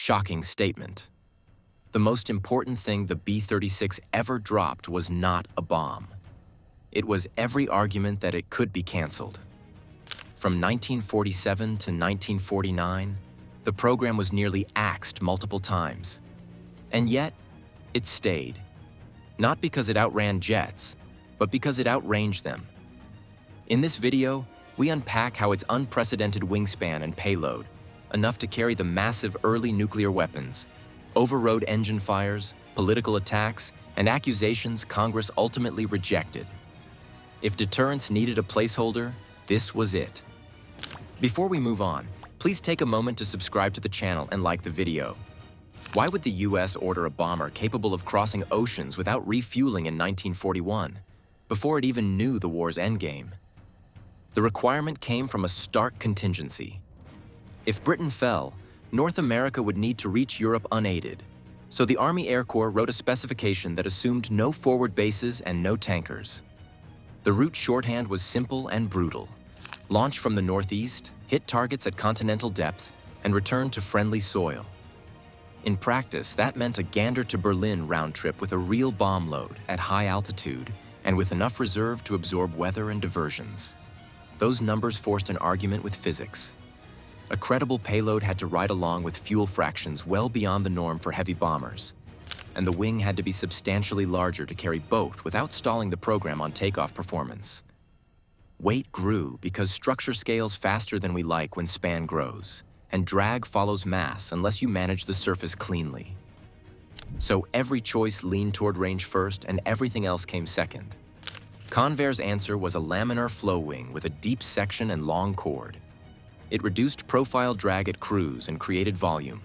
Shocking statement. The most important thing the B-36 ever dropped was not a bomb. It was every argument that it could be canceled. From 1947 to 1949, the program was nearly axed multiple times. And yet, it stayed. Not because it outran jets, but because it outranged them. In this video, we unpack how its unprecedented wingspan and payload, enough to carry the massive early nuclear weapons, overrode engine fires, political attacks, and accusations Congress ultimately rejected. If deterrence needed a placeholder, this was it. Before we move on, please take a moment to subscribe to the channel and like the video. Why would the US order a bomber capable of crossing oceans without refueling in 1941, before it even knew the war's endgame? The requirement came from a stark contingency. If Britain fell, North America would need to reach Europe unaided, so the Army Air Corps wrote a specification that assumed no forward bases and no tankers. The route shorthand was simple and brutal. Launch from the northeast, hit targets at continental depth, and return to friendly soil. In practice, that meant a Gander to Berlin round trip with a real bomb load at high altitude and with enough reserve to absorb weather and diversions. Those numbers forced an argument with physics. A credible payload had to ride along with fuel fractions well beyond the norm for heavy bombers, and the wing had to be substantially larger to carry both without stalling the program on takeoff performance. Weight grew because structure scales faster than we like when span grows, and drag follows mass unless you manage the surface cleanly. So every choice leaned toward range first and everything else came second. Convair's answer was a laminar flow wing with a deep section and long chord. It reduced profile drag at cruise and created volume.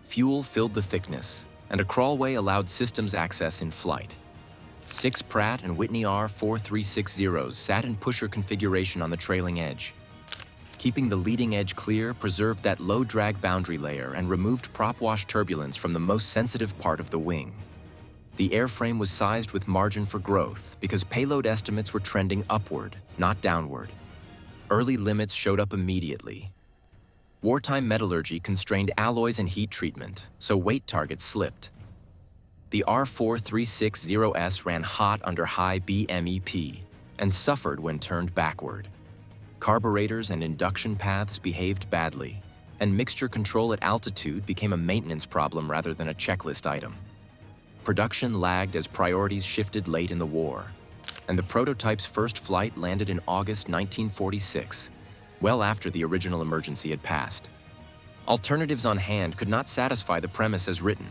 Fuel filled the thickness, and a crawlway allowed systems access in flight. 6 Pratt & Whitney R4360s sat in pusher configuration on the trailing edge. Keeping the leading edge clear preserved that low drag boundary layer and removed prop wash turbulence from the most sensitive part of the wing. The airframe was sized with margin for growth because payload estimates were trending upward, not downward. Early limits showed up immediately. Wartime metallurgy constrained alloys and heat treatment, so weight targets slipped. The R4360S ran hot under high BMEP and suffered when turned backward. Carburetors and induction paths behaved badly, and mixture control at altitude became a maintenance problem rather than a checklist item. Production lagged as priorities shifted late in the war, and the prototype's first flight landed in August 1946, well after the original emergency had passed. Alternatives on hand could not satisfy the premise as written.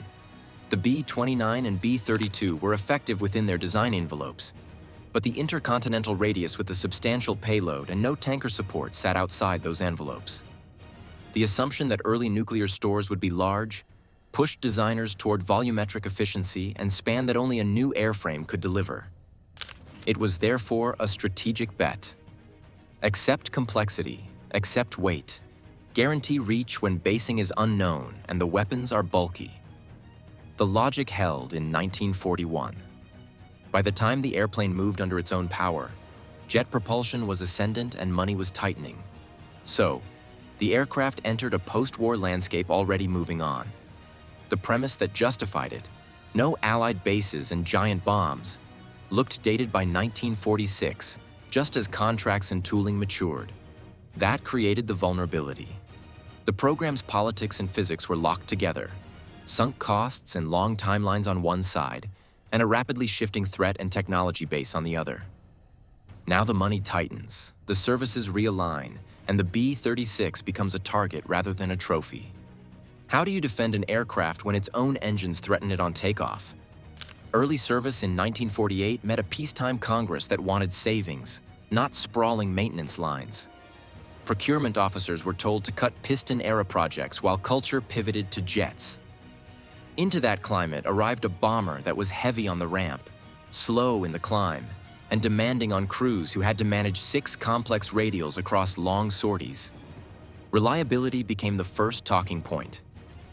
The B-29 and B-32 were effective within their design envelopes, but the Intercontinental radius with a substantial payload and no tanker support sat outside those envelopes. The assumption that early nuclear stores would be large pushed designers toward volumetric efficiency and span that only a new airframe could deliver. It was therefore a strategic bet. Accept complexity, accept weight, guarantee reach when basing is unknown and the weapons are bulky. The logic held in 1941. By the time the airplane moved under its own power, jet propulsion was ascendant and money was tightening. So, the aircraft entered a post-war landscape already moving on. The premise that justified it, no Allied bases and giant bombs, looked dated by 1946, just as contracts and tooling matured. That created the vulnerability. The program's politics and physics were locked together, sunk costs and long timelines on one side, and a rapidly shifting threat and technology base on the other. Now the money tightens, the services realign, and the B-36 becomes a target rather than a trophy. How do you defend an aircraft when its own engines threaten it on takeoff? Early service in 1948 met a peacetime Congress that wanted savings, not sprawling maintenance lines. Procurement officers were told to cut Piston-era projects while culture pivoted to jets. Into that climate arrived a bomber that was heavy on the ramp, slow in the climb, and demanding on crews who had to manage 6 complex radials across long sorties. Reliability became the first talking point.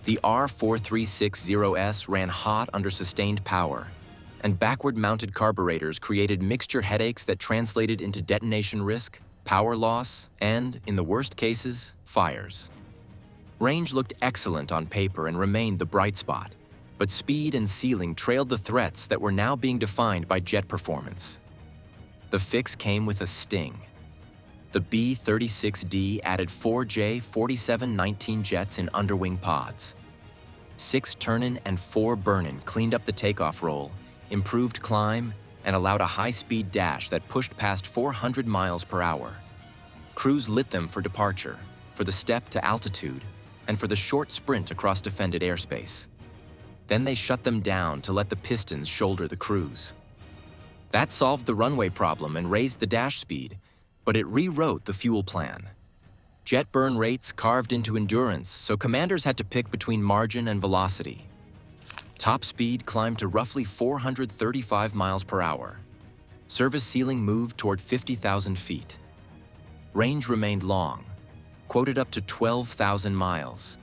The R4360S ran hot under sustained power, and backward-mounted carburetors created mixture headaches that translated into detonation risk, power loss, and, in the worst cases, fires. Range looked excellent on paper and remained the bright spot, but speed and ceiling trailed the threats that were now being defined by jet performance. The fix came with a sting. The B-36D added 4 J-47-19 jets in underwing pods. 6 turn-in and 4 burn-in cleaned up the takeoff roll, improved climb, and allowed a high-speed dash that pushed past 400 miles per hour. Crews lit them for departure, for the step to altitude, and for the short sprint across defended airspace. Then they shut them down to let the Pistons shoulder the cruise. That solved the runway problem and raised the dash speed, but it rewrote the fuel plan. Jet burn rates carved into endurance, so commanders had to pick between margin and velocity. Top speed climbed to roughly 435 miles per hour. Service ceiling moved toward 50,000 feet. Range remained long, quoted up to 12,000 miles.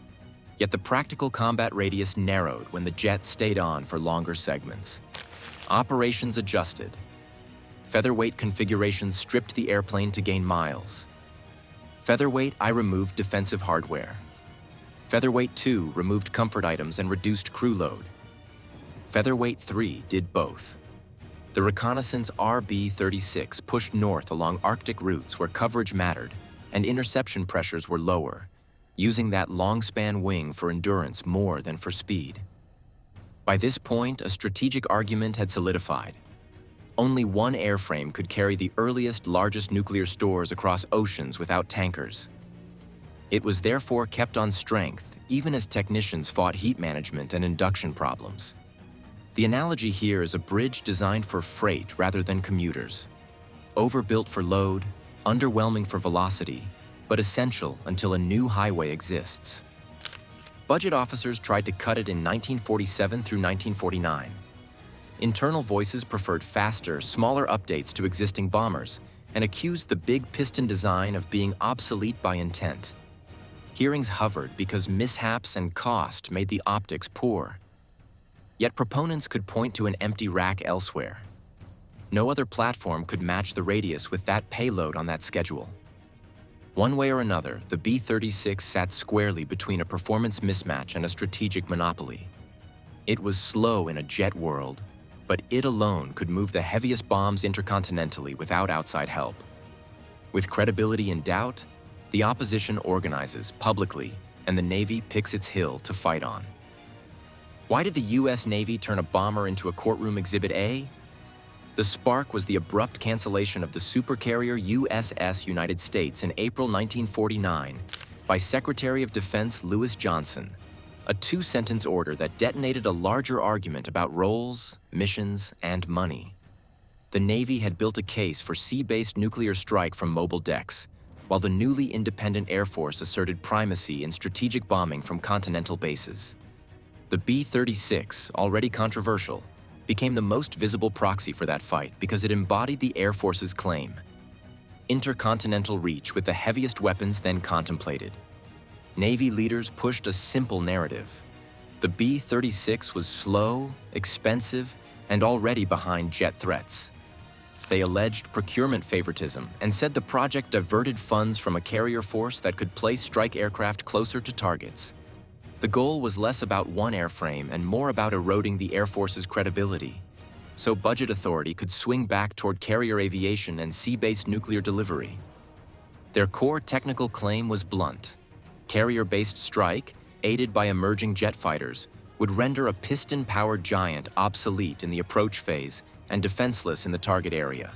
Yet the practical combat radius narrowed when the jet stayed on for longer segments. Operations adjusted. Featherweight configurations stripped the airplane to gain miles. Featherweight I removed defensive hardware. Featherweight 2 removed comfort items and reduced crew load. Featherweight 3 did both. The reconnaissance B-36 pushed north along Arctic routes where coverage mattered and interception pressures were lower, using that long-span wing for endurance more than for speed. By this point, a strategic argument had solidified. Only one airframe could carry the earliest, largest nuclear stores across oceans without tankers. It was therefore kept on strength, even as technicians fought heat management and induction problems. The analogy here is a bridge designed for freight rather than commuters. Overbuilt for load, underwhelming for velocity, but essential until a new highway exists. Budget officers tried to cut it in 1947 through 1949. Internal voices preferred faster, smaller updates to existing bombers and accused the big piston design of being obsolete by intent. Hearings hovered because mishaps and cost made the optics poor. Yet proponents could point to an empty rack elsewhere. No other platform could match the radius with that payload on that schedule. One way or another, the B-36 sat squarely between a performance mismatch and a strategic monopoly. It was slow in a jet world, but it alone could move the heaviest bombs intercontinentally without outside help. With credibility in doubt, the opposition organizes publicly, and the Navy picks its hill to fight on. Why did the U.S. Navy turn a bomber into a courtroom Exhibit A? The spark was the abrupt cancellation of the supercarrier USS United States in April 1949 by Secretary of Defense Lewis Johnson, a 2-sentence order that detonated a larger argument about roles, missions, and money. The Navy had built a case for sea-based nuclear strike from mobile decks, while the newly independent Air Force asserted primacy in strategic bombing from continental bases. The B-36, already controversial, became the most visible proxy for that fight because it embodied the Air Force's claim: intercontinental reach with the heaviest weapons then contemplated. Navy leaders pushed a simple narrative. The B-36 was slow, expensive, and already behind jet threats. They alleged procurement favoritism and said the project diverted funds from a carrier force that could place strike aircraft closer to targets. The goal was less about one airframe and more about eroding the Air Force's credibility, so budget authority could swing back toward carrier aviation and sea-based nuclear delivery. Their core technical claim was blunt: carrier-based strike, aided by emerging jet fighters, would render a piston-powered giant obsolete in the approach phase and defenseless in the target area.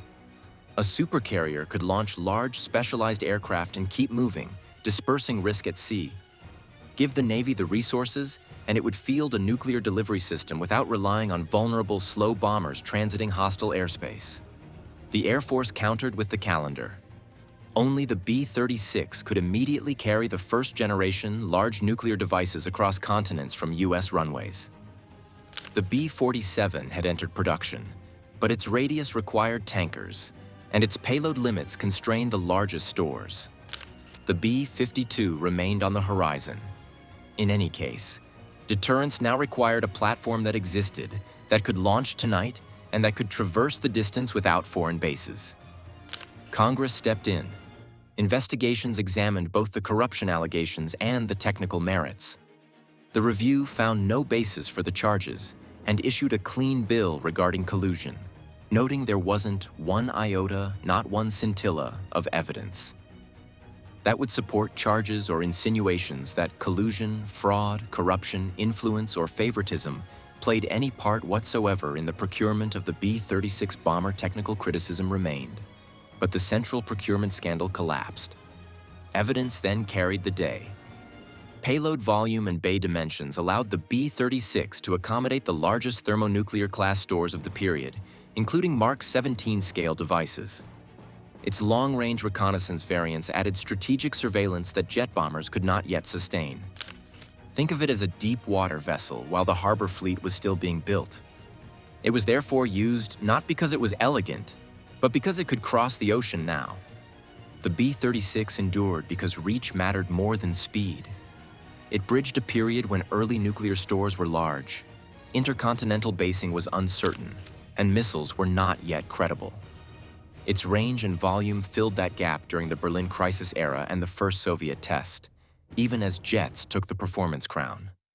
A supercarrier could launch large, specialized aircraft and keep moving, dispersing risk at sea. Give the Navy the resources, and it would field a nuclear delivery system without relying on vulnerable, slow bombers transiting hostile airspace. The Air Force countered with the calendar. Only the B-36 could immediately carry the first-generation large nuclear devices across continents from U.S. runways. The B-47 had entered production, but its radius required tankers, and its payload limits constrained the largest stores. The B-52 remained on the horizon. In any case, deterrence now required a platform that existed, that could launch tonight, and that could traverse the distance without foreign bases. Congress stepped in. Investigations examined both the corruption allegations and the technical merits. The review found no basis for the charges and issued a clean bill regarding collusion, noting there wasn't one iota, not one scintilla, of evidence that would support charges or insinuations that collusion, fraud, corruption, influence, or favoritism played any part whatsoever in the procurement of the B-36 bomber. Technical criticism remained, but the central procurement scandal collapsed. Evidence then carried the day. Payload volume and bay dimensions allowed the B-36 to accommodate the largest thermonuclear class stores of the period, including Mark 17 scale devices. Its long-range reconnaissance variants added strategic surveillance that jet bombers could not yet sustain. Think of it as a deep-water vessel while the harbor fleet was still being built. It was therefore used not because it was elegant, but because it could cross the ocean now. The B-36 endured because reach mattered more than speed. It bridged a period when early nuclear stores were large, intercontinental basing was uncertain, and missiles were not yet credible. Its range and volume filled that gap during the Berlin crisis era and the first Soviet test, even as jets took the performance crown.